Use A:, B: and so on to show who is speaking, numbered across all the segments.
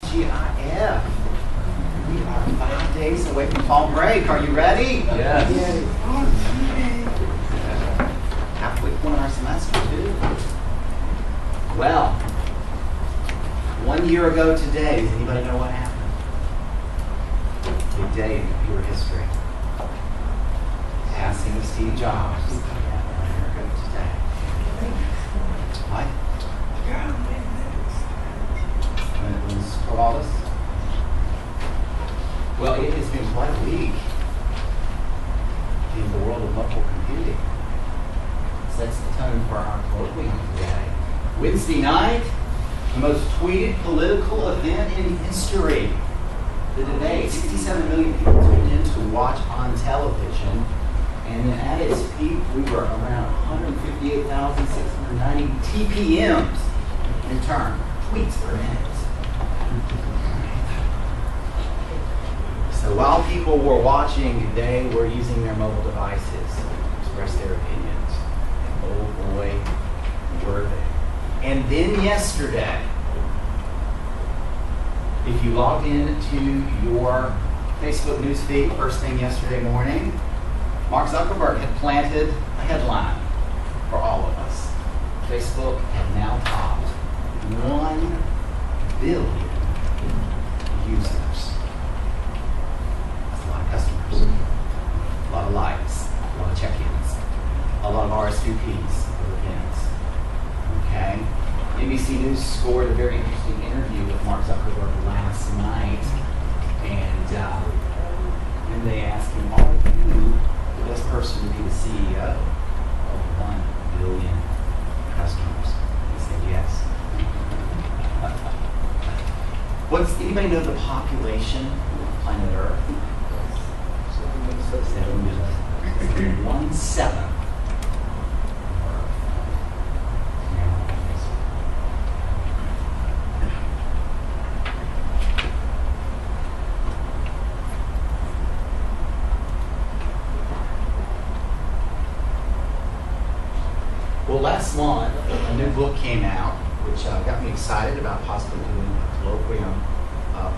A: TGIF. We are 5 days away from fall break. Are you ready?
B: Yes.
A: Halfway point of our semester, too. Well, 1 year ago today, does anybody know what happened? Big day in computer history. Passing of Steve Jobs. 1 year ago today. What? When it was flawless? Well, it has been quite a week in the world of mobile computing. Sets the tone for our colloquium today. Wednesday night, the most tweeted political event in history. The debate. 67 million people tuned in to watch on television. And then at its peak, we were around 158,690 TPMs in turn, tweets per minute. So while people were watching, they were using their mobile devices to express their opinions. And oh boy, were they. And then yesterday, if you logged into your Facebook news feed first thing yesterday morning, Mark Zuckerberg had planted a headline for all of us. Facebook had now topped 1 billion users. That's a lot of customers, a lot of likes, a lot of check-ins, a lot of RSVPs for events. Okay? NBC News scored a very interesting interview with Mark Zuckerberg last night, and then they asked him, "Are you the best person to be the CEO of 1 billion customers?" He said yes. Anybody know the population of planet Earth? 7 million. 1/7. Well, last month, a new book came out, which got me excited about possibly doing a colloquium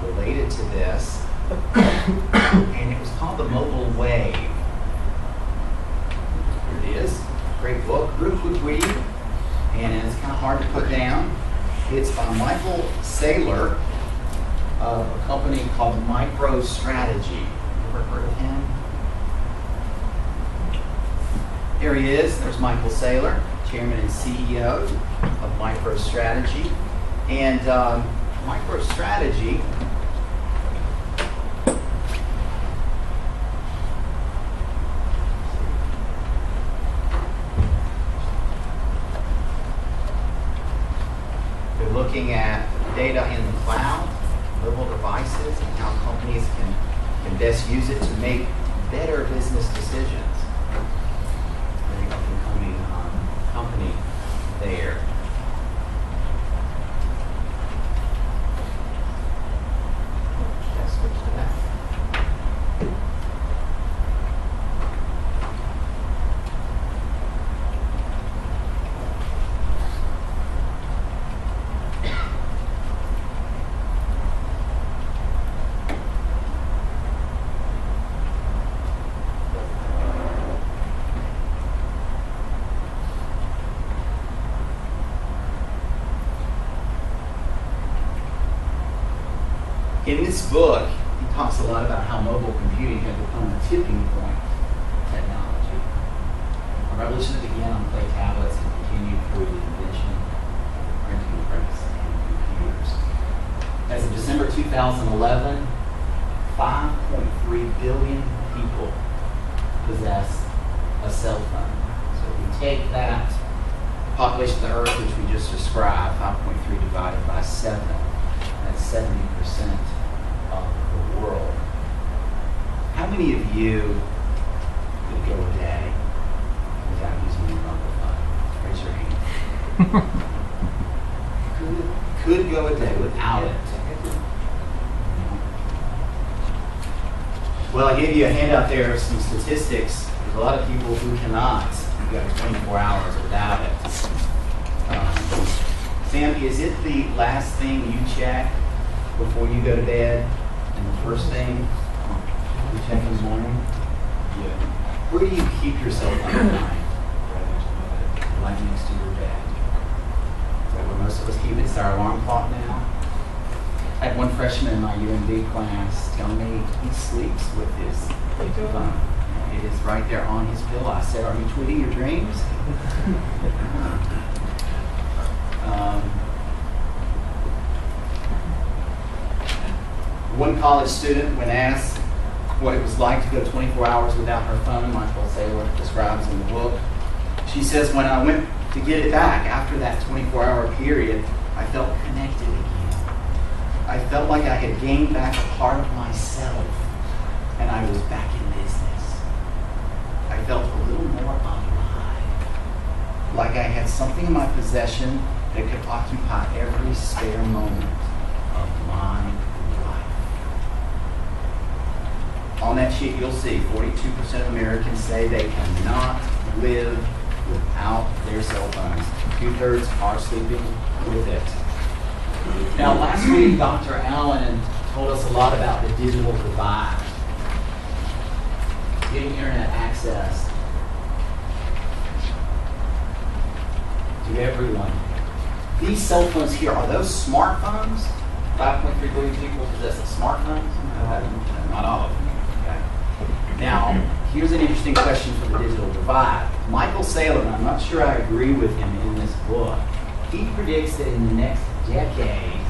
A: related to this. And it was called The Mobile Wave. Here it is. Great book, real quick read, and it's kind of hard to put down. It's by Michael Saylor of a company called MicroStrategy. Ever heard of him? Here he is. There's Michael Saylor, Chairman and CEO of MicroStrategy. And MicroStrategy they're looking at data in the cloud, mobile devices, and how companies can best use it to make better business decisions. Company there. Let's switch to that. In this book, he talks a lot about how mobile computing has become a tipping point of technology. A revolution that began on clay tablets and continued through the invention of printing press and computers. As of December 2011, 5.3 billion people possess a cell phone. So if you take that population of the Earth, which we just described, 5.3 divided by 7, that's 70% of the world. How many of you could go a day without using your mobile phone? Raise your hand. Could go a day without it. Well, I gave you a handout there of some statistics. There's a lot of people who cannot go 24 hours without it. Sam, is it the last thing you check before you go to bed, and the first thing you check in the morning? Yeah. Where do you keep your cell phone at night? Right next to your bed. Is that where most of us keep it? It's our alarm clock now. I had one freshman in my UMD class tell me he sleeps with his phone. It is right there on his pillow. I said, "Are you tweeting your dreams?" One college student, when asked what it was like to go 24 hours without her phone, Michael Saylor describes in the book, she says, "When I went to get it back after that 24-hour period, I felt connected again. I felt like I had gained back a part of myself, and I was back in business. I felt a little more alive, like I had something in my possession that could occupy every spare moment of my life." On that sheet, you'll see 42% of Americans say they cannot live without their cell phones. 2/3 are sleeping with it. Now, last week, Dr. Allen told us a lot about the digital divide, getting internet access to everyone. These cell phones here, are those smartphones? 5.3 billion people possess a smartphone? Not all of them. Okay. Now, here's an interesting question for the digital divide. Michael Saylor, and I'm not sure I agree with him in this book, he predicts that in the next decade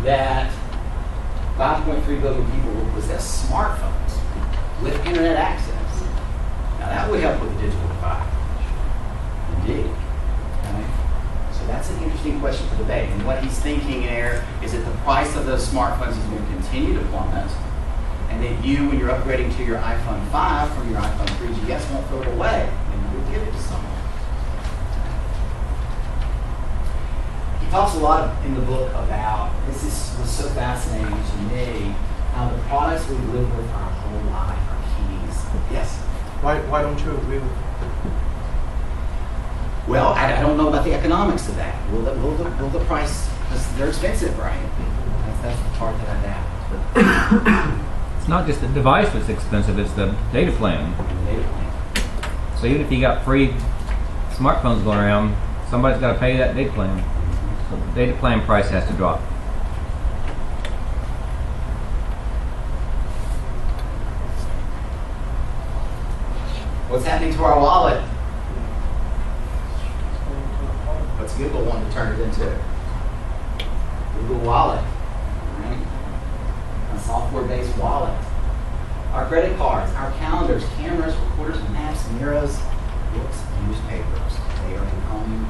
A: that 5.3 billion people will possess smartphones with internet access. Now that would help with the digital divide. Indeed. Okay. So that's an interesting question for debate. And what he's thinking there is that the price of those smartphones is going to continue to plummet, and that you, when you're upgrading to your iPhone 5 from your iPhone 3GS, won't throw it away and you'll give it to someone. He talks a lot in the book about, this was so fascinating to me, how the products we live with our whole life are keys. Yes?
B: Why don't you agree with it?
A: Well, I don't know about the economics of that. Will the price, they're expensive, right? That's the part that I doubt.
C: It's not just the device that's expensive, it's the data plan. So even if you got free smartphones going around, somebody's got to pay that data plan. So the data plan price has to drop.
A: What's happening to our wallet? What's Google want to turn it into? Google Wallet, right? A software-based wallet. Our credit cards, our calendars, cameras, recorders, maps, mirrors, books, newspapers. They are becoming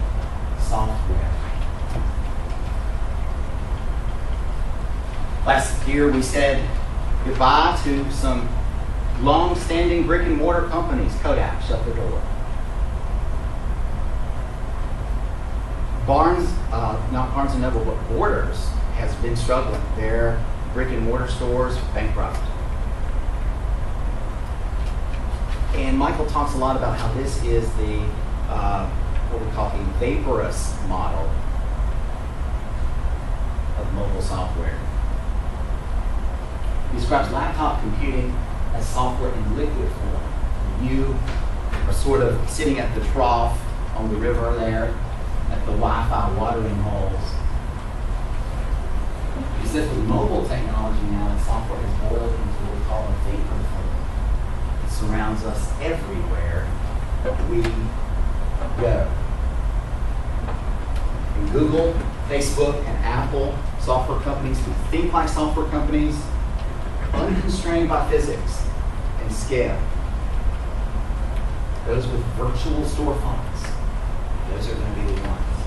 A: software. Last year we said goodbye to some long-standing brick-and-mortar companies. Kodak shut their door. Not Barnes & Noble, but Borders has been struggling. Their brick-and-mortar stores bankrupt. And Michael talks a lot about how this is the, what we call a vaporous model of mobile software. He describes laptop computing as software in liquid form. You are sort of sitting at the trough on the river there, at the Wi-Fi watering holes. He says with mobile technology now, the software has boiled into what we call a vapor form. It surrounds us everywhere we go. And Google, Facebook, and Apple, software companies who think like software companies, unconstrained by physics and scale. Those with virtual storefronts, those are going to be the ones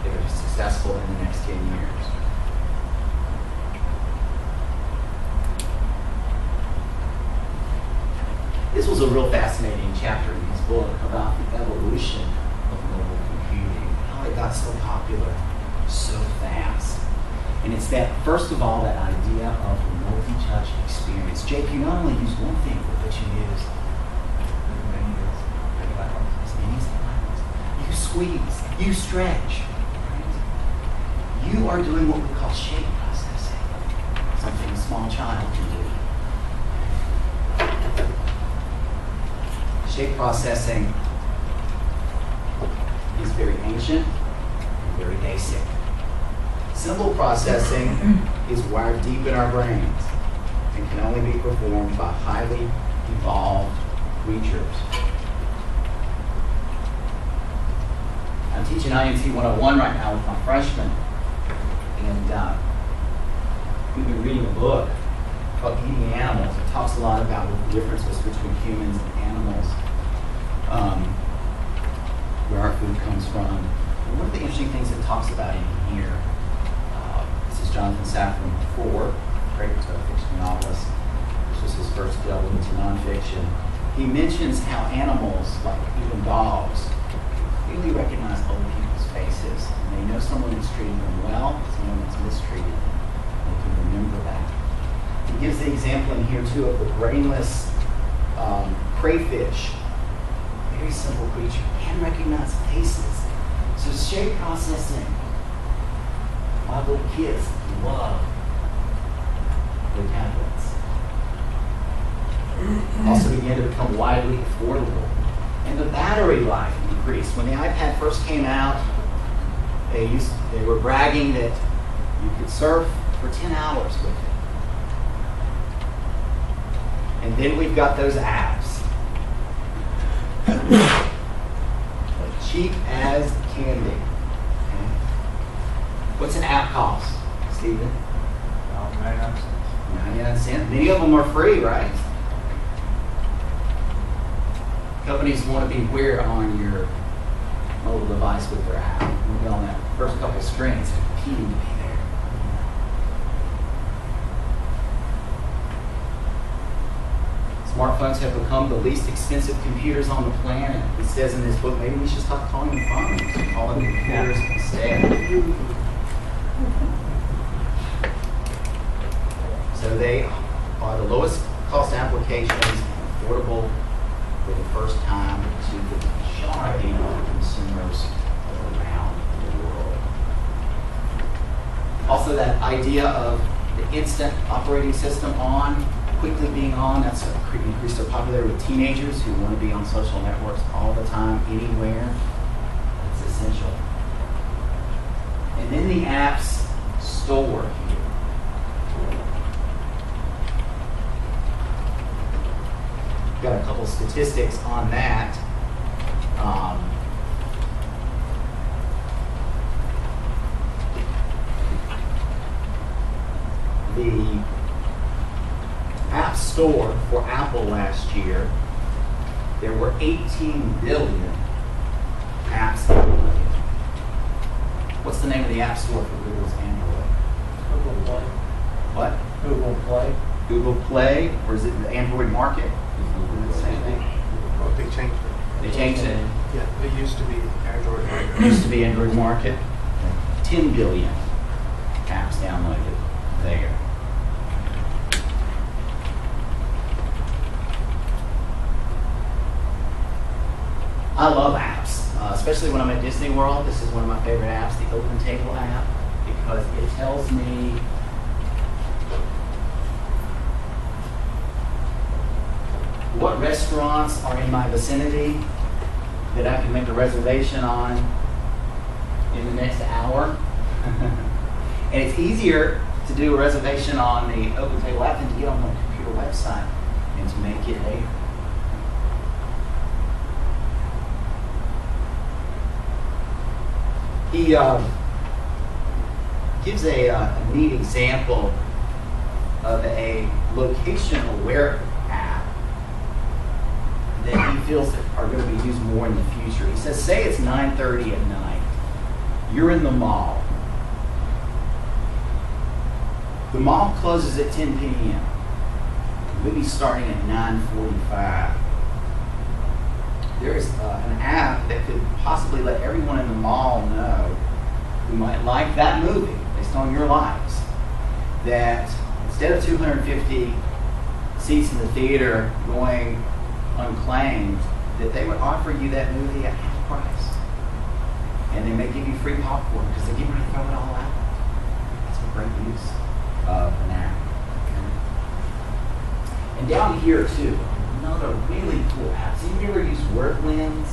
A: that are successful in the next 10 years. This was a real fascinating chapter in his book about the evolution of mobile computing, how it got so popular so fast. And it's that, first of all, that idea of a multi-touch experience. Jake, you not only use one finger, but you use many buttons. You squeeze, you stretch. Right? You are doing what we call shape processing. child can do. Shape processing is very ancient and very basic. Symbol processing is wired deep in our brains and can only be performed by highly evolved creatures. I'm teaching INT 101 right now with my freshmen, and we've been reading a book called Eating Animals. It talks a lot about the differences between humans and animals, where our food comes from. And one of the interesting things it talks about in here, this is Jonathan Safran IV, great fiction novelist. This was his first delve into nonfiction. He mentions how animals, like even dogs, really recognize other people's faces. And they know someone that's treating them well, someone that's mistreated them. They can remember that. He gives the example in here too of the brainless crayfish. Very simple creature, can recognize faces. So shape processing. My little kids love their tablets. Also began to become widely affordable. And the battery life increased. When the iPad first came out, they were bragging that you could surf for 10 hours with it. And then we've got those apps. Cheap as candy. Okay. What's an app cost, Stephen?
B: 99 cents.
A: 99 cents. Many of them are free, right? Companies want to be where on your mobile device with their app. We'll be on that first couple screens competing to be there. Smartphones have become the least expensive computers on the planet. It says in this book, maybe we should stop calling them phones, call them computers instead. So they are the lowest cost applications and affordable for the first time to the majority of consumers around the world. Also, that idea of the instant operating system on, quickly being on, that's increased their popularity with teenagers who want to be on social networks all the time, anywhere. It's essential. And then the apps store here. Got a couple statistics on that. The App Store for Apple last year, there were 18 billion apps downloaded. What's the name of the App Store for Google's Android?
B: Google Play.
A: What?
B: Google Play.
A: Google Play, or is it the Android Market? Is it the same thing?
B: Well, they changed it.
A: They changed it.
B: Yeah, it used to be Android.
A: It used to be Android Market. 10 billion apps downloaded there. I love apps, especially when I'm at Disney World. This is one of my favorite apps, the Open Table app, because it tells me what restaurants are in my vicinity that I can make a reservation on in the next hour. And it's easier to do a reservation on the Open Table app than to get on the computer website and to make it later. He gives a neat example of a location-aware app that he feels that are going to be used more in the future. He says, say it's 9:30 at night. You're in the mall. The mall closes at 10 p.m. Maybe starting at 9:45. There is an app that could possibly let everyone in the mall know who might like that movie based on your likes, that instead of 250 seats in the theater going unclaimed, that they would offer you that movie at half price. And they may give you free popcorn because they get ready to throw it all out. That's a great use of an app. down here too, another really cool app. So you ever use WordLens?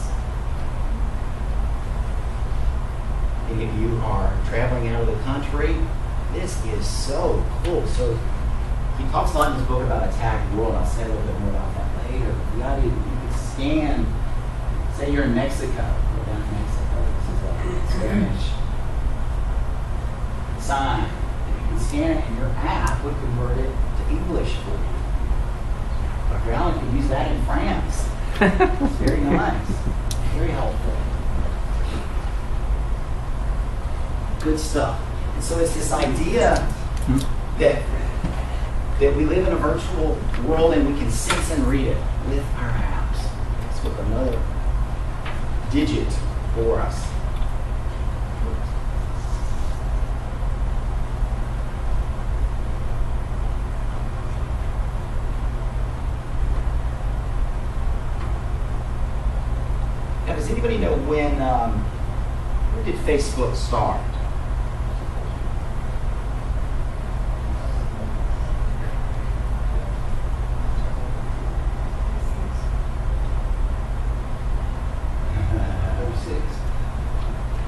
A: If you are traveling out of the country, this is so cool. So he talks a lot in his book about a tagged world. I'll say a little bit more about that later. The idea that you can scan, say you're in Mexico, go down to Mexico, this is a Spanish sign. If you can scan it, and your app would convert it to English for you. Dr. Allen could use that in France. It's very nice, very helpful. Good stuff. And so it's this idea that we live in a virtual world and we can sense and read it with our apps. That's with another digit for us. Now, does anybody know when did Facebook start?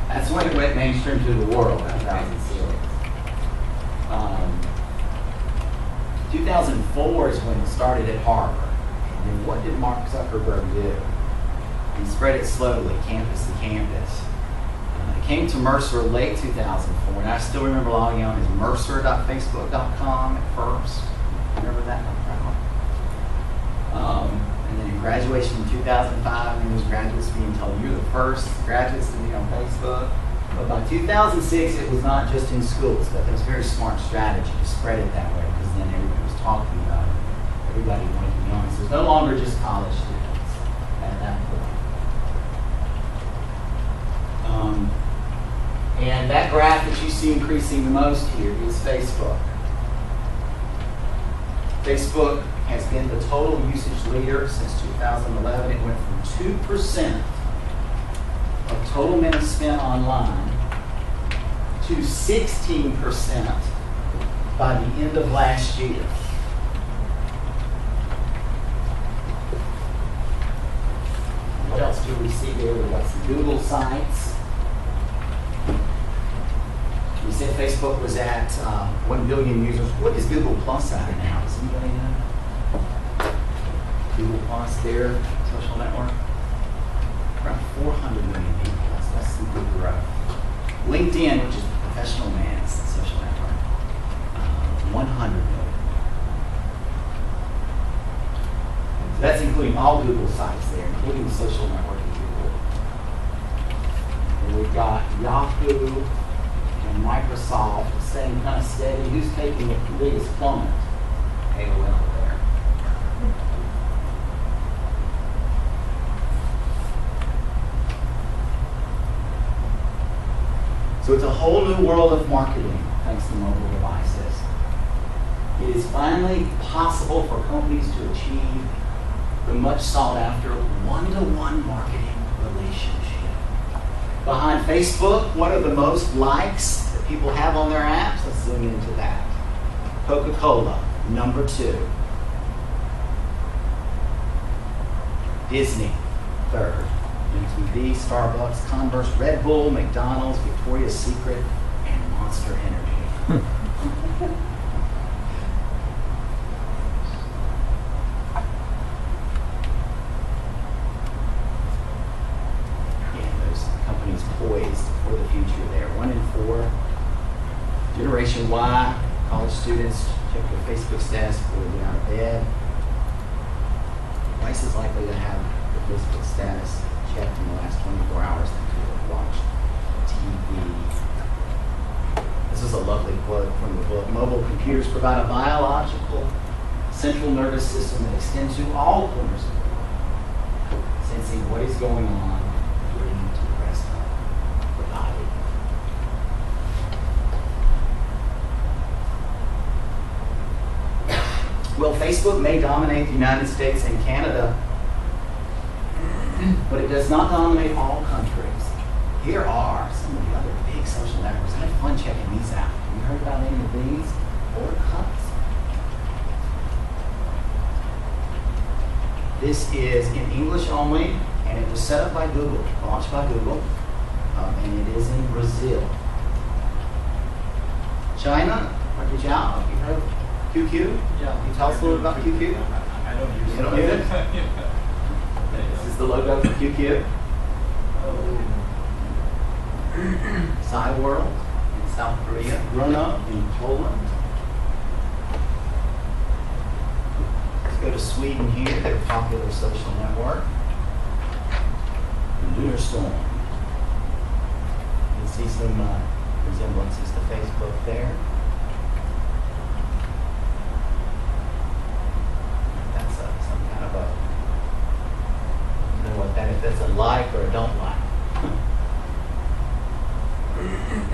A: That's when it went mainstream to the world, 2006. 2004 is when it started at Harvard. And then what did Mark Zuckerberg do? He spread it slowly, campus to campus. It came to Mercer late 2004, and I still remember logging on as mercer.facebook.com at first. Remember that? And then in graduation in 2005, there was graduates being told, you're the first graduates to be on Facebook. But by 2006, it was not just in schools, but it was a very smart strategy to spread it that way, because then everybody was talking about it. Everybody wanted to be on it. So it's no longer just college students at that point. And that graph that you see increasing the most here is Facebook. Facebook has been the total usage leader since 2011. It went from 2% of total minutes spent online to 16% by the end of last year. What else do we see there? We've got some Google sites. We said Facebook was at 1 billion users. What is Google Plus at now? Does anybody know? Google Plus, their social network? Around 400 million people. That's some good growth. LinkedIn, which is the professional man's social network, 100 million. So that's including all Google sites there, including the social network of Google. And we've got Yahoo and Microsoft staying kind of steady. Who's taking the biggest plummet? AOL there. So it's a whole new world of marketing thanks to mobile devices. It is finally possible for companies to achieve the much sought after one-to-one marketing relationship. Behind Facebook, what are the most likes that people have on their apps? Let's zoom into that. Coca-Cola, number 2. Disney, 3rd. MTV, Starbucks, Converse, Red Bull, McDonald's, Victoria's Secret, and Monster Energy. Companies poised for the future there. 1 in 4. Generation Y, college students check their Facebook status before they get out of bed. Twice as likely to have their Facebook status checked in the last 24 hours than to have watched TV. This is a lovely quote from the book. Mobile computers provide a biological central nervous system that extends to all corners of the world, sensing what is going on to the rest of the body. Well, Facebook may dominate the United States and Canada, but it does not dominate all countries. Here are some of the other big social networks. I had fun checking these out. Have you heard about any of these? Orkut. This is in English only, and it was set up by Google, launched by Google, and it is in Brazil. China, Dr. Zhao, have you heard of QQ?
B: Yeah.
A: Can you tell us a little about QQ?
B: I don't use
A: You don't use it? This is the logo for QQ. Cyworld in South Korea, grown up in Poland. Let's go to Sweden here, their popular social network. Lunar Storm. You can see some resemblances to Facebook there. That's some kind of a, I don't know what that is, that's a like or a don't like.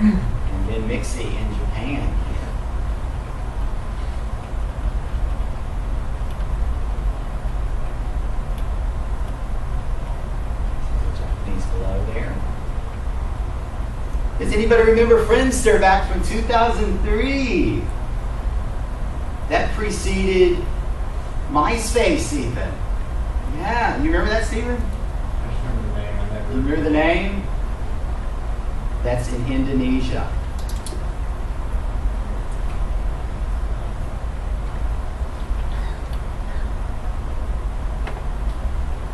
A: And then Mixi in Japan. The Japanese below there. Does anybody remember Friendster back from 2003? That preceded MySpace even. Yeah, you remember that, Stephen?
B: I just remember the name. I never.
A: You remember the name? That's in Indonesia.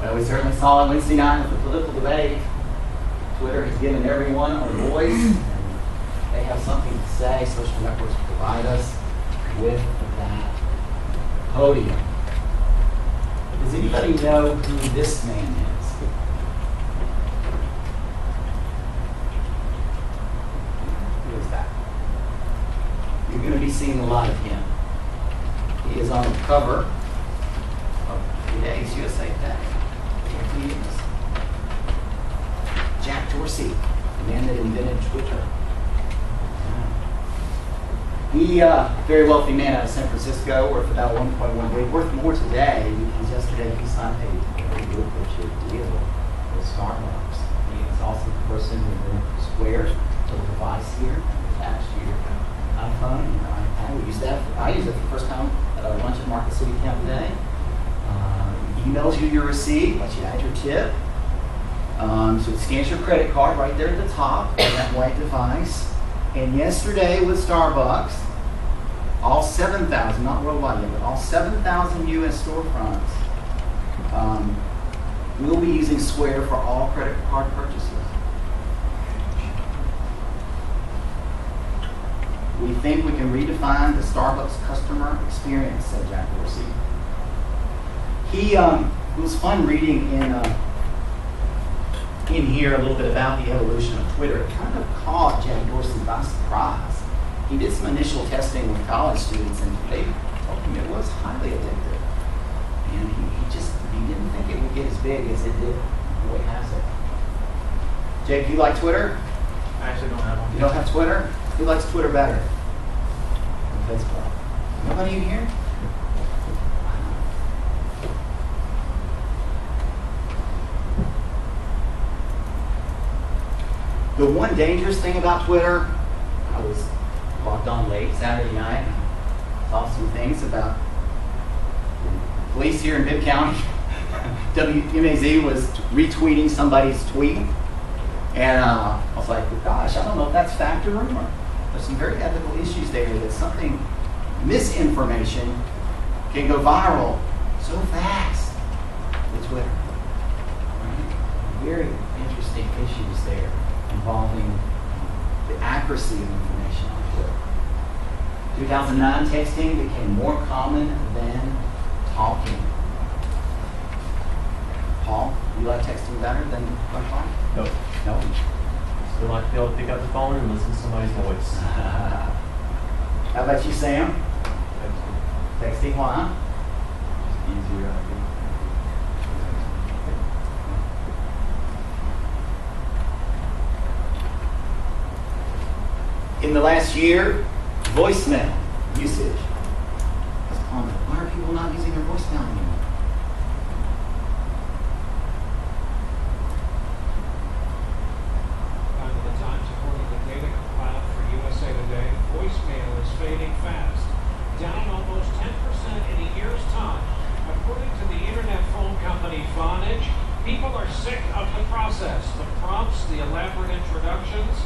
A: Well, we certainly saw it Wednesday night with the political debate. Twitter has given everyone a voice, and they have something to say. Social networks provide us with that podium. Does anybody know who this man is? Who is that? You're going to be seeing a lot of him. He is on the cover of today's USA Today. Here he is. Jack Dorsey, the man that invented Twitter. He, very wealthy man out of San Francisco, worth about 1.1 billion, worth more today because yesterday he signed a very lucrative deal with Starbucks. He is also the person who squares the device here attached to your iPhone and your iPad. We use that. I used it for the first time at our lunch in Market City Camp today. Emails you your receipt, lets you add your tip. So it scans your credit card right there at the top of that white device. And yesterday with Starbucks, all 7,000, not worldwide yet, but all 7,000 U.S. storefronts will be using Square for all credit card purchases. We think we can redefine the Starbucks customer experience, said Jack Dorsey. It was fun reading in here a little bit about the evolution of Twitter. It kind of caught Jack Dorsey by surprise. He did some initial testing with college students, and they told him it was highly addictive. And he didn't think it would get as big as it did. Boy, has it. Jake, you like Twitter?
B: I actually don't have one.
A: You don't have Twitter? Who likes Twitter better than Facebook? Nobody in here? The one dangerous thing about Twitter, I was logged on late Saturday night and saw some things about police here in Bibb County. WMAZ was retweeting somebody's tweet. And I was like, well, gosh, I don't know if that's fact or rumor. There's some very ethical issues there that something, misinformation, can go viral so fast with Twitter. Right? Very interesting issues there involving the accuracy of information on Twitter. 2009 texting became more common than talking. Paul, you like texting better than talking?
D: Nope.
A: No.
D: Still like to be able to pick up the phone and listen to somebody's voice.
A: How about you, Sam? Texting, why?
D: Easier, I think.
A: In the last year, voicemail usage has plummeted. Why are people not using their voicemail anymore?
E: The Times, according to data compiled for USA Today, voicemail is fading fast, down almost 10% in a year's time, According to the internet phone company Vonage, people are sick of the process, the prompts, the elaborate introductions,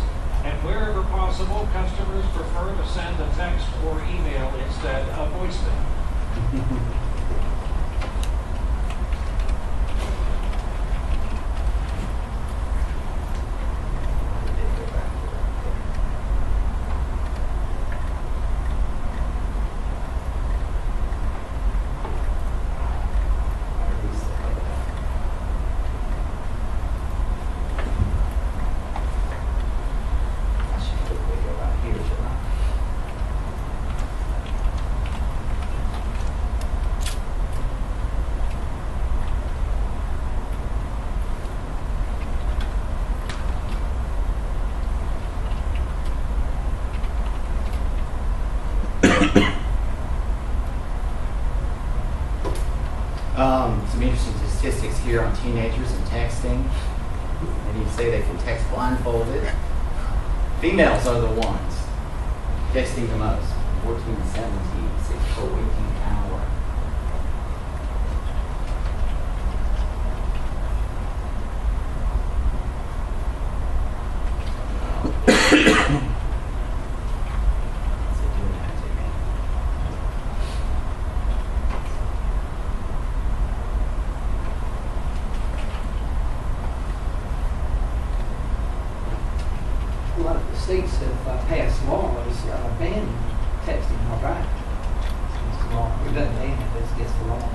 E: and wherever possible, customers prefer to send a text or email instead of voicemail.
A: Some interesting statistics here on teenagers and texting. And you say they can text blindfolded. Females are the ones texting the most. 14 to 17, 6 per waking hour.
F: A lot of the states have passed laws banning texting while driving. It's the law. It doesn't ban it, but it's against the law.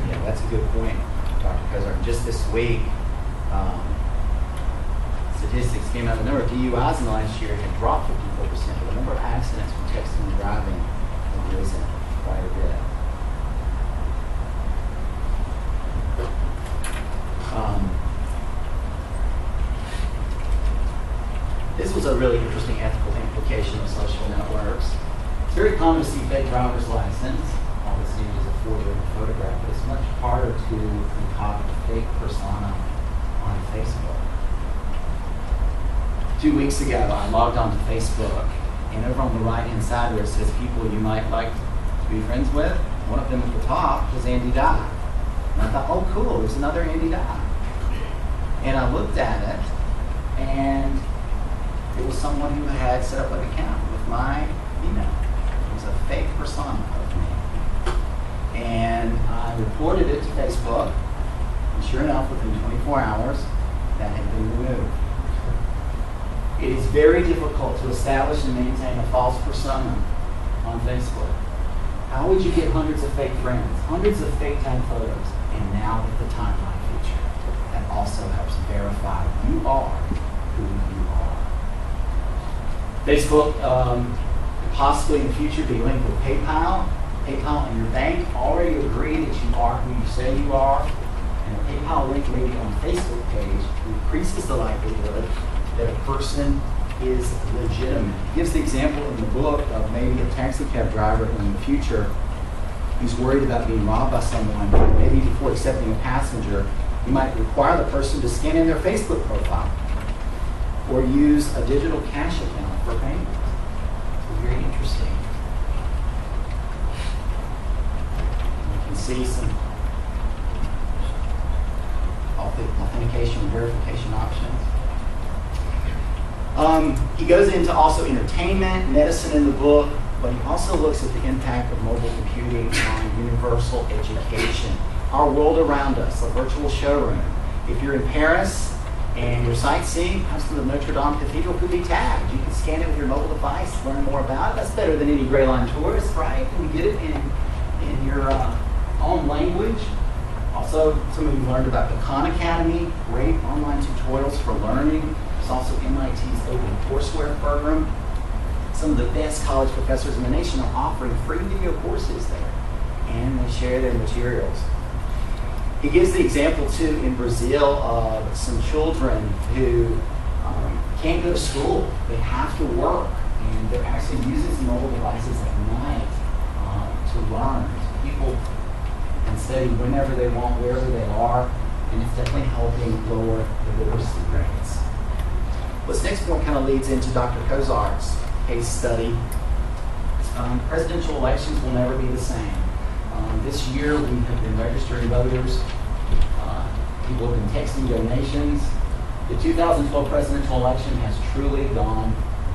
A: Yeah, that's a good point, Dr. Cozart. Just this week, statistics came out. The number of DUIs in the last year had dropped 54%, but the number of accidents from texting and driving had risen quite a bit. This was a really interesting ethical implication of social networks. It's very common to see fake driver's license. All this needed is a photo and a photograph, but it's much harder to concoct a fake persona on Facebook. 2 weeks ago, I logged onto Facebook, and over on the right-hand side where it says people you might like to be friends with, one of them at the top was Andy Digh. And I thought, oh cool, there's another Andy Digh. And I looked at it, and it was someone who had set up an account with my email. It was a fake persona of me. And I reported it to Facebook, and sure enough, within 24 hours, that had been removed. It is very difficult to establish and maintain a false persona on Facebook. How would you get hundreds of fake friends, hundreds of fake time photos, and now with the timeline feature that also helps verify you are who you are. Facebook possibly in the future be linked with PayPal. PayPal and your bank already agree that you are who you say you are, and a PayPal link maybe on a Facebook page increases the likelihood that a person is legitimate. It gives the example in the book of maybe a taxi cab driver in the future who's worried about being robbed by someone. Maybe before accepting a passenger, you might require the person to scan in their Facebook profile or use a digital cash account for payment. It's very interesting. You can see some authentication and verification options. He goes into also entertainment, medicine in the book, but he also looks at the impact of mobile computing on universal education. Our world around us, a virtual showroom. If you're in Paris and you're sightseeing, comes to the Notre Dame Cathedral could be tagged. You can scan it with your mobile device, learn more about it. That's better than any Gray Line tourist, right? Can you get it in your own language? Also, some of you learned about the Khan Academy, great online tutorials for learning. There's also MIT's Open Courseware program. Some of the best college professors in the nation are offering free video courses there, and they share their materials. He gives the example, too, in Brazil of some children who can't go to school. They have to work, and they're actually using some mobile devices at night to learn. People can study whenever they want, wherever they are, and it's definitely helping lower the literacy rates. This next point kind of leads into Dr. Cozart's case study. Presidential elections will never be the same. This year, we have been registering voters. People have been texting donations. The 2012 presidential election has truly gone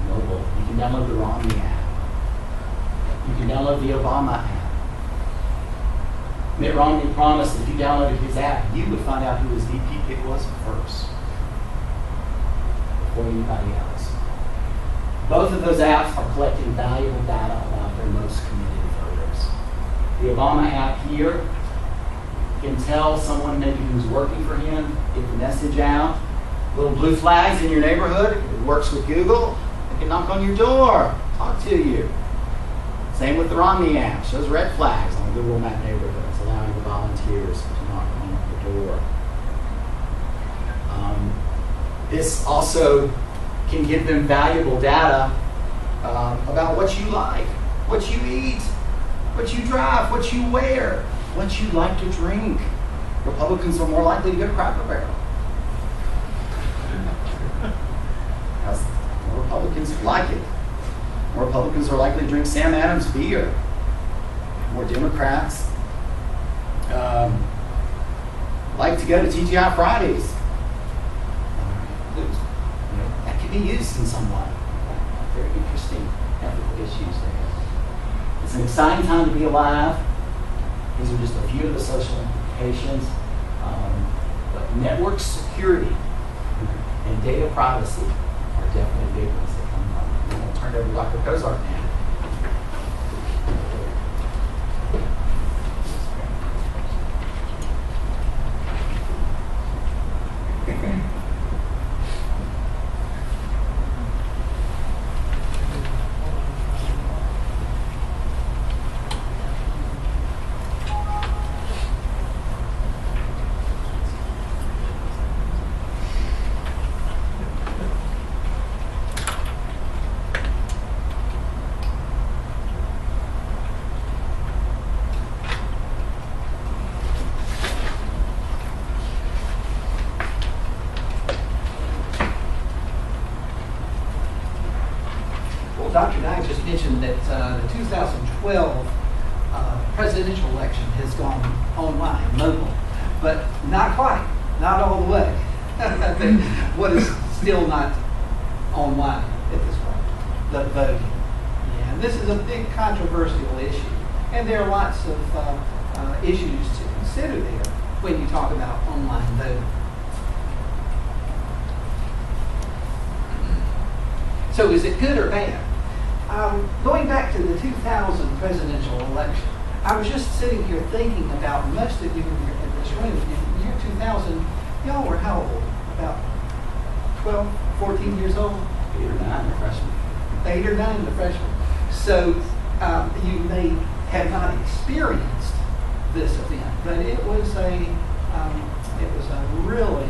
A: mobile. You can download the Romney app. You can download the Obama app. Mitt Romney promised that if you downloaded his app, you would find out who his VP pick was first, before anybody else. Both of those apps are collecting valuable data about their most committed voters. The Obama app here can tell someone maybe who's working for him, get the message out. Little blue flags in your neighborhood, it works with Google. They can knock on your door, talk to you. Same with the Romney app, shows red flags on Google Map neighborhoods, allowing the volunteers to knock on the door. This also can give them valuable data about what you like, what you eat, what you drive, what you wear, what you like to drink. Republicans are more likely to go to Cracker Barrel. Because more Republicans like it. More Republicans are likely to drink Sam Adams beer. More Democrats like to go to TGI Fridays. That could be used in some way. Very interesting ethical issues there. It's an exciting time to be alive. These are just a few of the social implications. But network security and data privacy are definitely big ones that come up. I'm going to turn it over to Dr. Cozart now.
F: Dr. Digh just mentioned that the 2012 presidential election has gone online, mobile, but not quite, not all the way. What is still not online at this point? The voting. Yeah, and this is a big controversial issue, and there are lots of issues to consider there when you talk about online voting. So is it good or bad? Going back to the 2000 presidential election, I was just sitting here thinking about most of you in this room. In the year 2000, y'all were how old? About 12, 14 years old?
A: 8 or 9, the freshman.
F: 8 or 9, the freshman. So you may have not experienced this event, but it was a really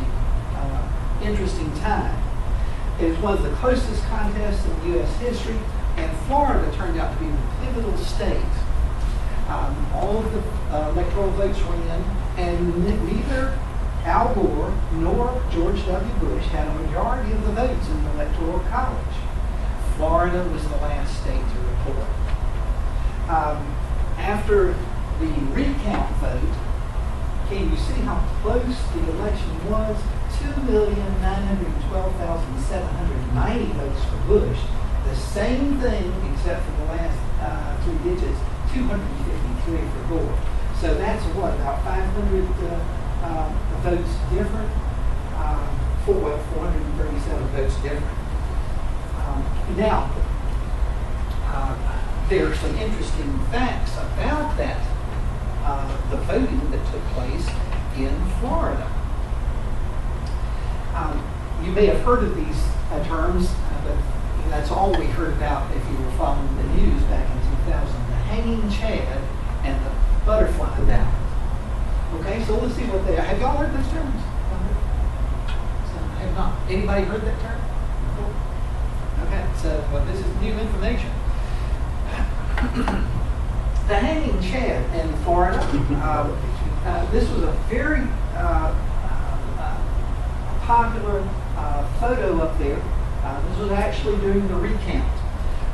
F: interesting time. It was one of the closest contests in U.S. history, and Florida turned out to be the pivotal state. All of the electoral votes were in, and neither Al Gore nor George W. Bush had a majority of the votes in the Electoral College. Florida was the last state to report. After the recount vote, can you see how close the election was? 2,912,790 votes for Bush. The same thing, except for the last 3 digits, 253 for Gore. So that's what, about 500 votes different? 437 votes different. Now, there are some interesting facts about that, the voting that took place in Florida. You may have heard of these terms, but that's all we heard about if you were following the news back in 2000, the hanging chad and the butterfly ballot. Okay, so let's see what they are. Have y'all heard those terms? So, have not. Anybody heard that term? Okay, so this is new information. The hanging chad in Florida, this was a very popular photo up there. This was actually during the recount.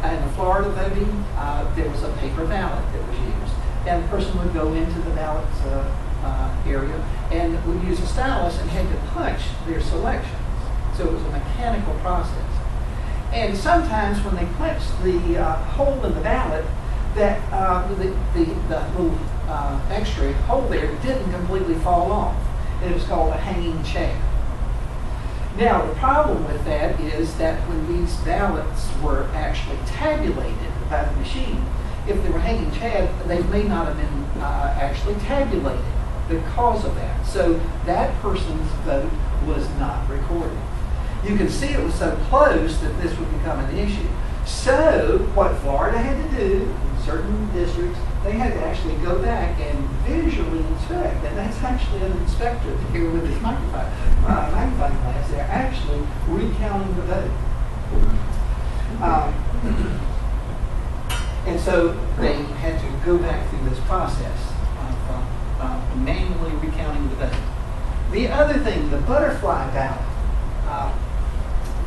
F: In the Florida voting, there was a paper ballot that was used. and the person would go into the ballot area and would use a stylus and had to punch their selections. So it was a mechanical process. And sometimes when they punched the hole in the ballot, that the little extra hole there didn't completely fall off. And it was called a hanging chad. Now, the problem with that is that when these ballots were actually tabulated by the machine, if they were hanging chad, they may not have been actually tabulated because of that. So that person's vote was not recorded. You can see it was so close that this would become an issue. So what Florida had to do in certain districts, they had to actually go back and visually inspect. And that's actually an inspector here with his magnifying glass. They're actually recounting the vote. And so they had to go back through this process of manually recounting the vote. The other thing, the butterfly ballot.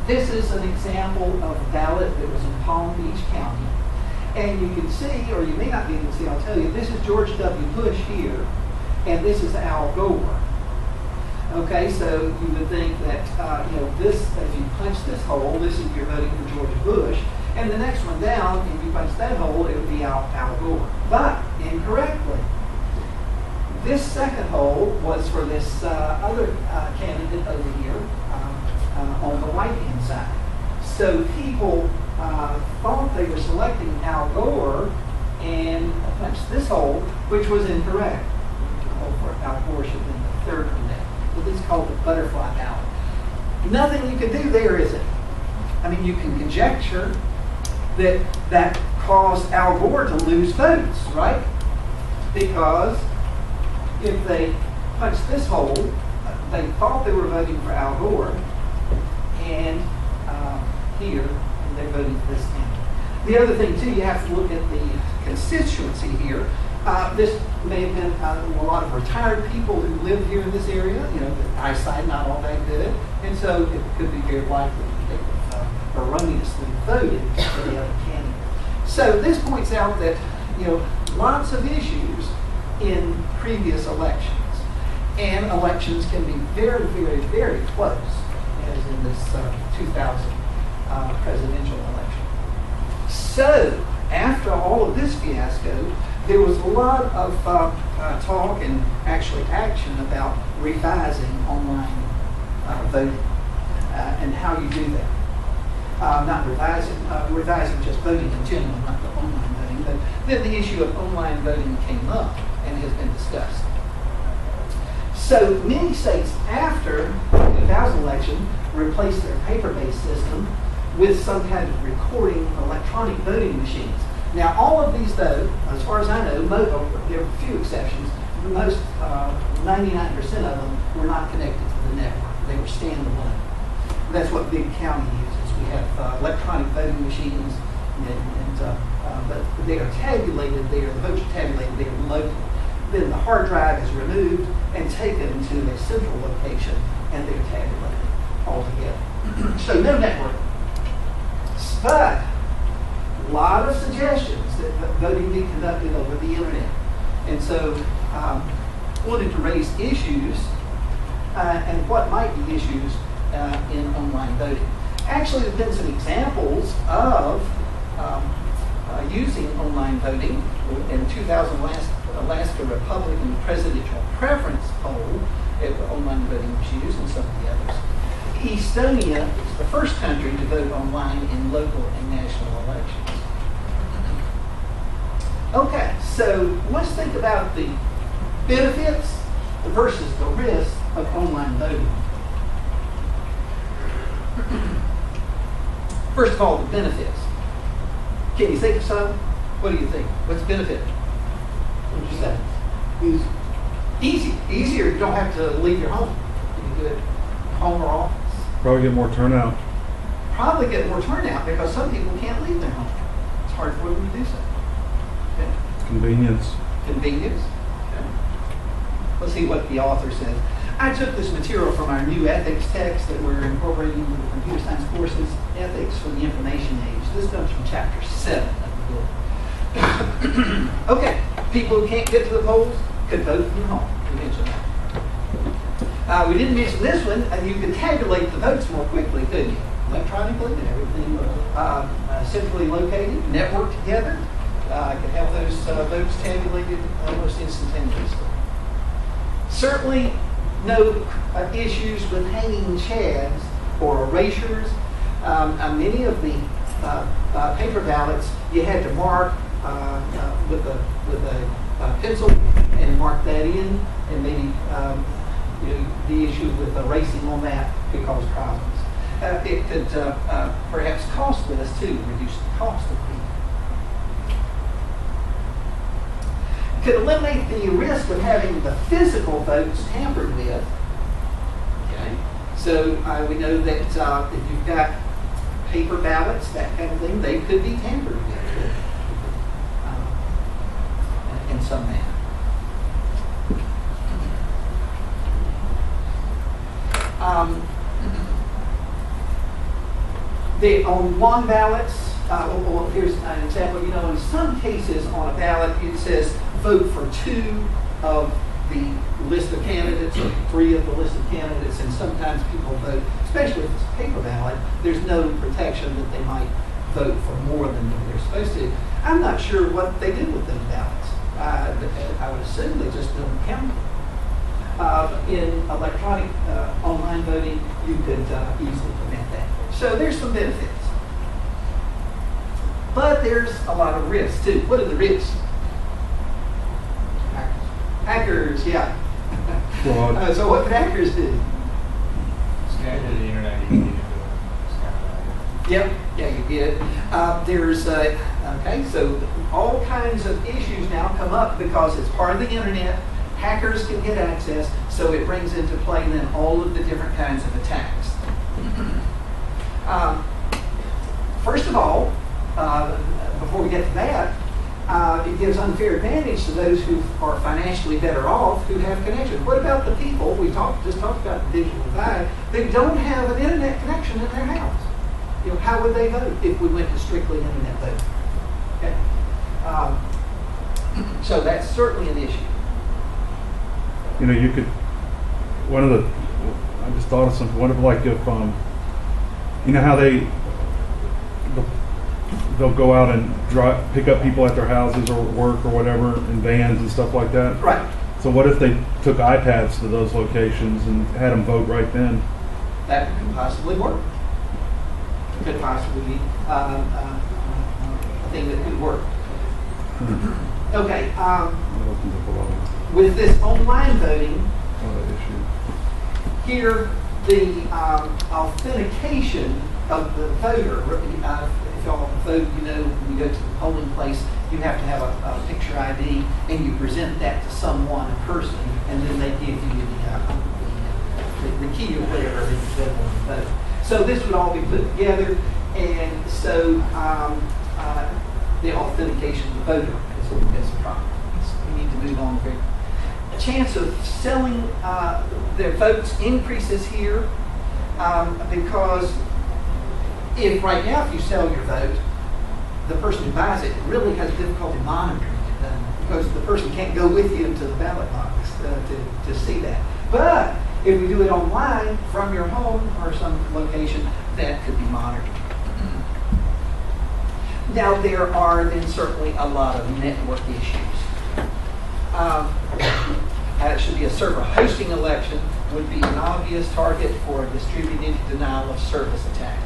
F: This is an example of a ballot that was in Palm Beach County. And you can see, or you may not be able to see, I'll tell you, this is George W. Bush here, and this is Al Gore. Okay, so you would think that, this, as you punch this hole, this is you're voting for George Bush, and the next one down, if you punch that hole, it would be Al Gore. But, incorrectly. This second hole was for this other candidate over here on the right-hand side. So people thought they were selecting Al Gore and punched this hole, which was incorrect. Al Gore should have been the third one there. So this is called the butterfly ballot. Nothing you can do there, is it? I mean, you can conjecture that caused Al Gore to lose votes, right? Because if they punched this hole, they thought they were voting for Al Gore, and here, and they're voting for this candidate. The other thing, too, you have to look at the constituency here. This may have been a lot of retired people who live here in this area, the eyesight not all that good, and so it could be very likely that they would erroneously voted for the other candidate. So this points out that, lots of issues in previous elections, and elections can be very, very, very close, as in this 2000 presidential election. So, after all of this fiasco, there was a lot of talk and actually action about revising online voting and how you do that. Not revising just voting in general, not the online voting, but then the issue of online voting came up and has been discussed. So many states after the 2000 election replaced their paper-based system with some kind of recording electronic voting machines. Now all of these, though, as far as I know, there are a few exceptions, most 99% of them were not connected to the network. They were standalone. That's what Big County uses. We have electronic voting machines, but they are tabulated there, the votes are tabulated there locally. Then the hard drive is removed and taken to a central location, and they're tabulated all together. So no network. But a lot of suggestions that voting be conducted over the internet. And so wanted to raise issues and what might be issues in online voting. Actually, there have been some examples of using online voting. In 2000, Alaska Republican presidential preference poll, online voting was used, and some of the others. Estonia is the first country to vote online in local and national elections. Okay, so let's think about the benefits versus the risks of online voting. First of all, the benefits. Can you think of some? What do you think? What's the benefit? What would you say? Easy. Easier. You don't have to leave your home. You can do it home or office.
G: Probably get more turnout.
F: Probably get more turnout because some people can't leave their home. It's hard for them to do so. Okay.
G: Convenience.
F: Convenience. Okay. Let's see what the author says. I took this material from our new ethics text that we're incorporating into the computer science courses, Ethics for the Information Age. This comes from chapter 7 of the book. Okay. People who can't get to the polls could vote from home. We mentioned that. We didn't mention this one, and you could tabulate the votes more quickly, couldn't you? Electronically, and everything centrally located, networked together. Could have those votes tabulated almost instantaneously. Certainly no issues with hanging chads or erasures. Many of the paper ballots you had to mark with a pencil and mark that in, and maybe the issue with erasing on that could cause problems. It could perhaps cost less too, reduce the cost of people. Could eliminate the risk of having the physical votes tampered with. Okay, so we know that if you've got paper ballots, that kind of thing, they could be tampered with in some manner. On one ballots, well, here's an example. In some cases on a ballot, it says vote for 2 of the list of candidates or 3 of the list of candidates, and sometimes people vote, especially if it's a paper ballot, there's no protection that they might vote for more than they're supposed to. I'm not sure what they do with those ballots. I would assume they just don't count them. In electronic online voting, you could easily prevent that. So there's some benefits. But there's a lot of risks too. What are the risks? Hackers, yeah. So what could hackers do?
B: Scan to the internet, you can get into it.
F: Yep, yeah, you get it. There's, okay, so all kinds of issues now come up because it's part of the internet. Hackers can get access, so it brings into play then all of the different kinds of attacks. First of all, before we get to that, it gives unfair advantage to those who are financially better off, who have connections. What about the people, we just talked about the digital divide, that don't have an internet connection in their house? How would they vote if we went to strictly internet voting? Okay. So that's certainly an issue.
G: You could, I just thought of something, what if like if, how they'll go out and pick up people at their houses or work or whatever in vans and stuff like that?
F: Right.
G: So what if they took iPads to those locations and had them vote right then?
F: That could possibly work. Could possibly be a thing that could work. Okay.
G: That opens up a lot of
F: With this online voting,
G: issues.
F: here the authentication of the voter. If y'all vote, when you go to the polling place, you have to have a picture ID, and you present that to someone, a person, and then they give you the key or whatever that you vote on the vote. So this would all be put together, and so the authentication of the voter is a problem. We need to move on very. A chance of selling their votes increases here because if right now if you sell your vote, the person who buys it really has difficulty monitoring it because the person can't go with you into the ballot box to see that. But if we do it online from your home or some location, that could be monitored. Now there are then certainly a lot of network issues. It should be a server hosting election would be an obvious target for a distributed denial of service attack.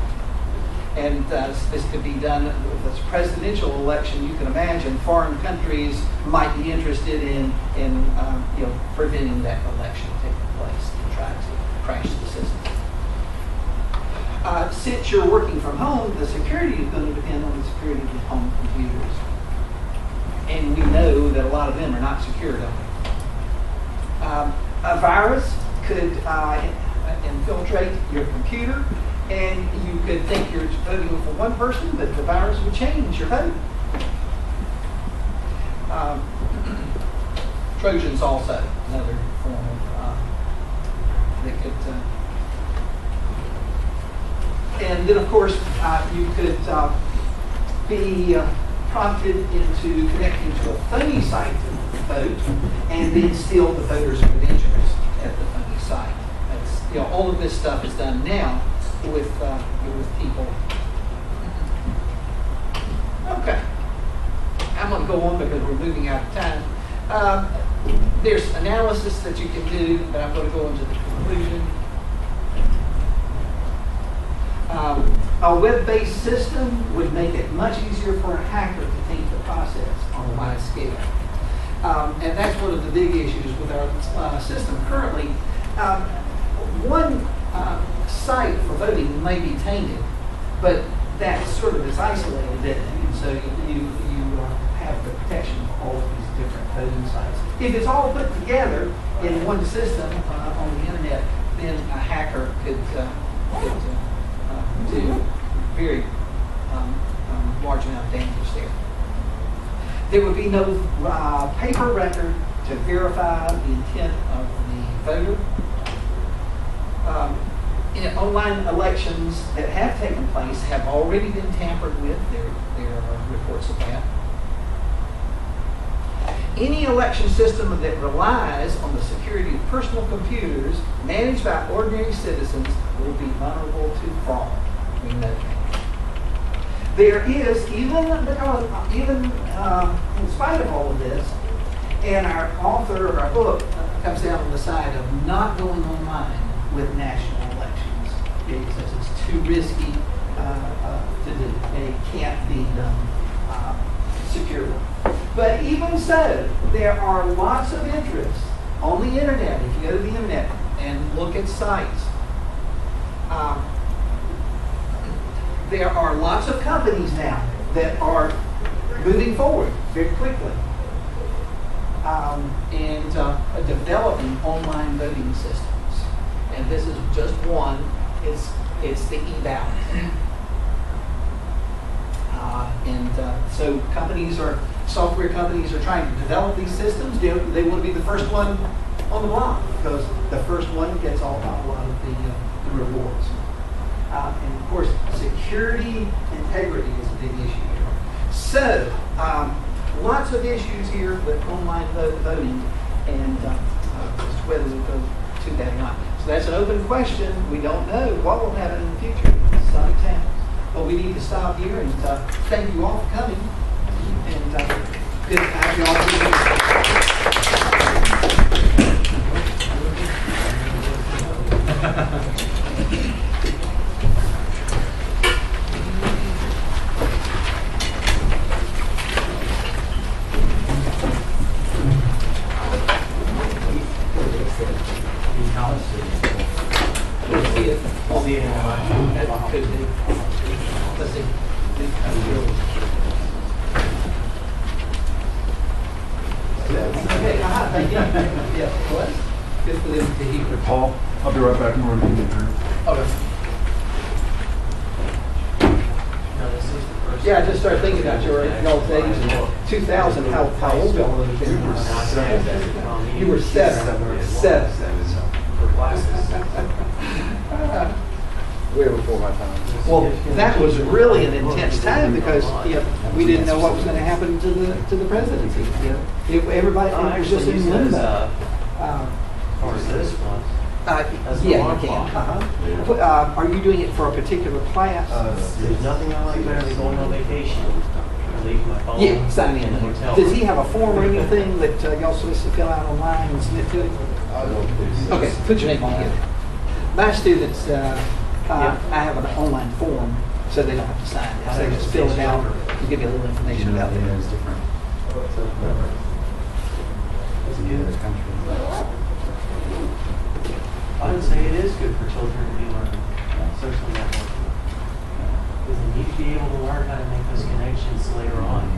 F: And this could be done with a presidential election. You can imagine foreign countries might be interested in preventing that election taking place and trying to crash the system. Since you're working from home, the security is going to depend on the security of home computers. And we know that a lot of them are not secure, don't we? A virus could infiltrate your computer, and you could think you're voting for one person, but the virus would change your vote. Trojans also, another form of that could. And then, of course, you could be prompted into connecting to a phony site to vote, and then steal the voters' credentials at the phony site. That's, all of this stuff is done now with people. Okay, I'm going to go on because we're moving out of time. There's analysis that you can do, but I'm going to go into the conclusion. A web-based system would make it much easier for a hacker to taint the process on a wide scale. And that's one of the big issues with our system currently. One site for voting may be tainted, but that sort of is isolated, isn't it? And so you have the protection of all of these different voting sites. If it's all put together in one system on the internet, then a hacker could do very large amount of damage there. There would be no paper record to verify the intent of the voter. In online elections that have taken place have already been tampered with. There are reports of that. Any election system that relies on the security of personal computers managed by ordinary citizens will be vulnerable to fraud. We know that. There is, even in spite of all of this, and our author of our book comes down on the side of not going online with national elections because it's too risky to do. It can't be done securely. But even so, there are lots of interests on the internet. If you go to the internet and look at sites, there are lots of companies now that are moving forward very quickly and developing online voting systems. And this is just one. It's the e-ballot. So software companies are trying to develop these systems. They want to be the first one on the block because the first one gets a lot of the rewards. And of course, security integrity is a big issue here. So, lots of issues here with online voting and just whether we go to that or not. So that's an open question. We don't know what will happen in the future. Some examples. But we need to stop here and thank you all for coming. And good to have you all.
G: Paul, I'll be right back. We're going to get
F: Okay. Yeah, I just started thinking about y'all's age in 2000, how old y'all would have been. You were seven.
B: Way before my time.
F: Well, that was really an intense time because we didn't know what was going to happen to the presidency. Everybody was just in limbo.
D: Or is this one?
F: Yeah, you can. Are you doing it for a particular class?
D: There's nothing I like better than going on vacation. I leave my phone
F: Yeah, sign in.
D: the hotel.
F: Does he have a form or anything that y'all supposed to fill out online and submit to him? Okay, put your name on it. My students, I have an online form, so they don't have to sign it. So they just fill it out and give you a little information about it.
A: It's different.
D: I would say it is good for children to be learning social networking. Because they need to be able to learn how to make those connections later on.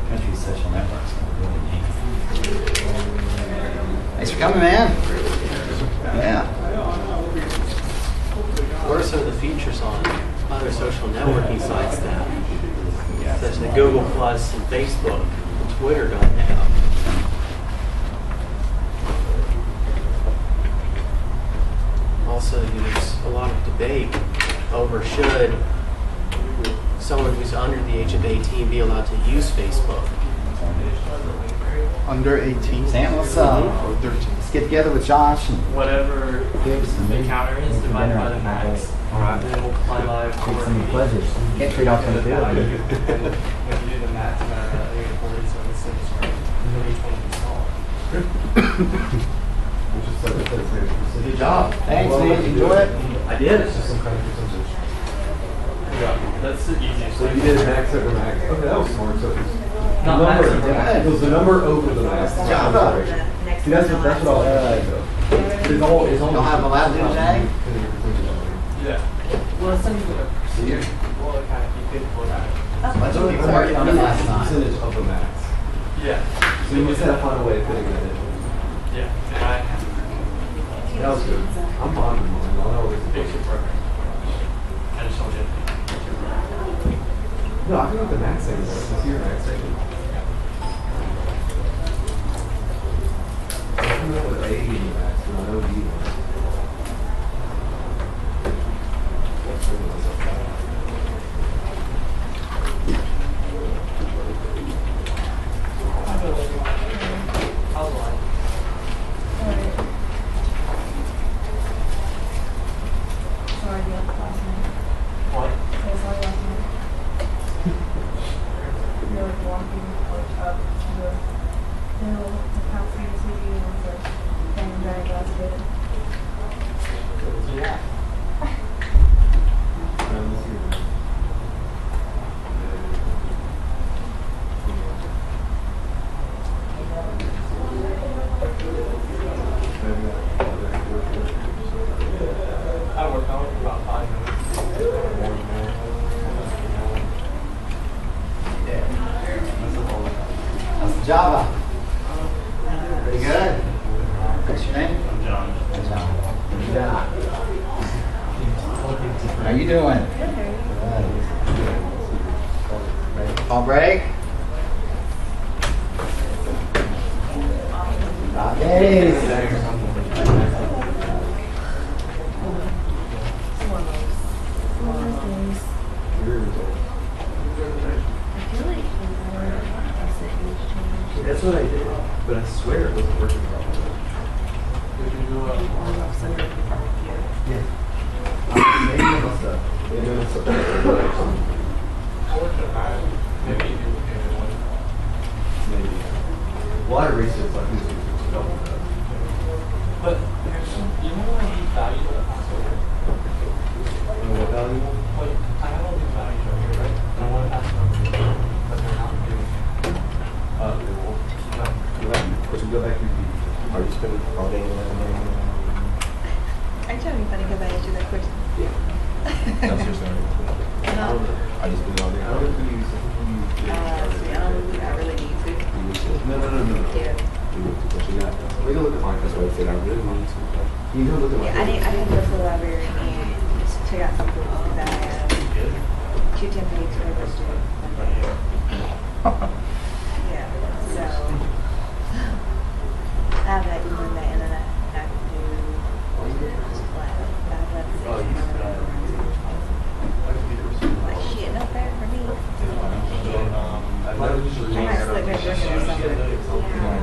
A: Country social networks are really neat. Thanks for coming, man. Yeah.
D: What are some of the features on other social networking sites now? Such as Google Plus and Facebook and Twitter don't have. Also, there's a lot of debate over should someone who's under the age of 18 be allowed to use Facebook?
H: Under 18?
A: Sam, let's
H: Or 13?
A: let's get together with Josh and
I: Whatever
A: give some
I: the counter is divided by the max.
A: Alright.
I: Then we'll apply live
A: Take
I: for
A: some pleasures. Can't trade off on the
I: If
A: bill.
I: you do the math, about 47 cents for each one installed.
A: Good job. Thanks, man. Enjoy it.
I: I did. It's just some kind of percentage. Yeah, that's the easiest.
J: So you did max over max. Okay, that was smart. So it was
I: Not
J: the number,
I: max over max.
J: it was the number over the max.
A: Good job, bud.
J: See, that's what I was saying though. It's all, it's all.
A: Don't have a lab today?
I: Yeah. Well, some people are.
J: See it?
I: Well, it kind of, you could pull that.
A: Bunch of people working on it last night.
J: Percentage of the max.
I: Yeah.
J: So you just had to find a way of fitting that in.
I: Yeah. And I
J: That was good. I'm fine with mine. I'll always
I: fix it perfect. I just don't get it.
J: No, I think what the max thing is. Let's see your max thing. I don't know what A and max, but I know B.
I: How's life?
K: Sorry, last night.
I: What?
K: So sorry last night. We were walking up to the hill, the house in the city, and it was a thing very last bit.
I: Yeah. I work on it for about 5 minutes.
A: How's the Java? Pretty good. What's your name?
B: I'm John.
A: John. Yeah. How you doing? Ready for fall break? 5 days.
K: One of those days. I feel like the more percentage change,
J: That's what I did, but I swear it wasn't working properly.
K: all of a sudden, yeah.
J: Yeah. Maybe it must have. Maybe it must have.
I: Maybe you do.
J: Maybe. Well, I researched like this.
I: But you know what I need valuable password?
J: What valuable?
I: Like, I have all these values right here, right? And I want to ask them, but they're not doing
J: But you go back to are you spending all day in that?
K: Are you trying to be funny because I asked you that question?
J: Yeah. That's your story.
K: No.
J: I just spend all day. I don't know if you use
K: I really need to.
J: No.
K: Yeah.
J: We can look at my website. I really need to. You can look at my
K: Yeah, I had to go to the library and check out some books that I have. 210 page papers to yeah, so I have that doing that and then I have to do like shit, not fair for me. I might slip my drinking or something.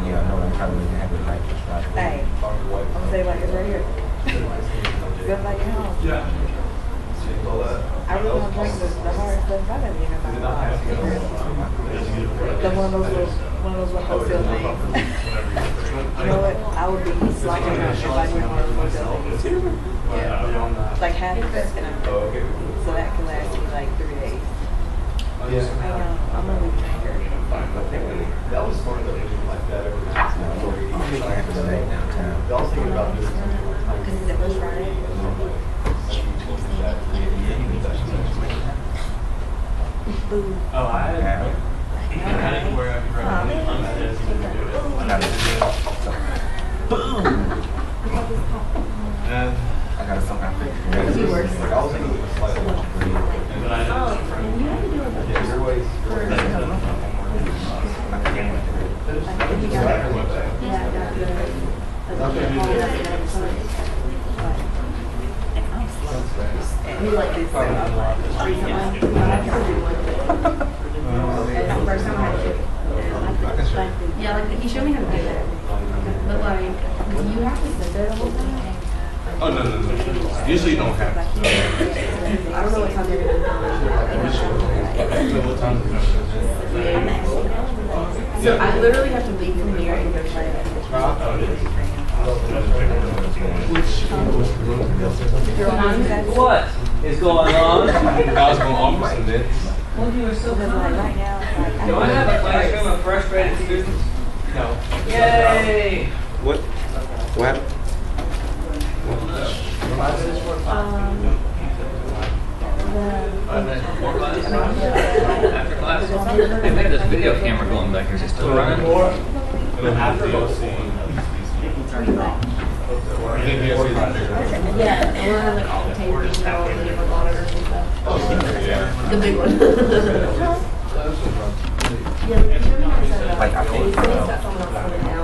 A: Yeah, no, I'm trying to have it right.
K: Hey, I'm gonna say like it's right here. Go back at home.
I: Yeah.
K: I really want to drink the hard stuff out of you know, the one of those what those feel things. You know what? I would be slacking out if I drank one of those feel things. Yeah. It's like half of it, and so that can last me like 3 days. I'm a weak drinker.
J: That was smart though. Like that every night. I have to stay downtown. I was thinking about this.
K: Because it was Friday. Boo.
I: Oh, I had it where I could recommend it.
J: And I got some kind of thing.
K: Could be worse.
J: Like I was thinking it was slightly more green.
I: But I didn't.
J: Yeah, your ways.
K: We like this recently.
H: First time I had to do it. Yeah, like he showed me how to do it. But like, do you have to sit there the whole time?
L: Oh, no. Usually you don't have to.
H: I don't know what time they're gonna do. So I literally have to leave from here and go play.
C: What is going on?
L: I was going on for some bits.
C: Well, you were so
K: Right now,
C: Do I have a classroom of frustrated students?
L: No.
C: Yay!
L: What? What?
C: After class? Hey, maybe this video camera going back here. Is it still running?
L: After you'll see.
H: Yeah, and we'll have like all the tables and all the different monitors and stuff. The big one. Yeah, like, he showed me how to set it up. He said he's got someone else coming now.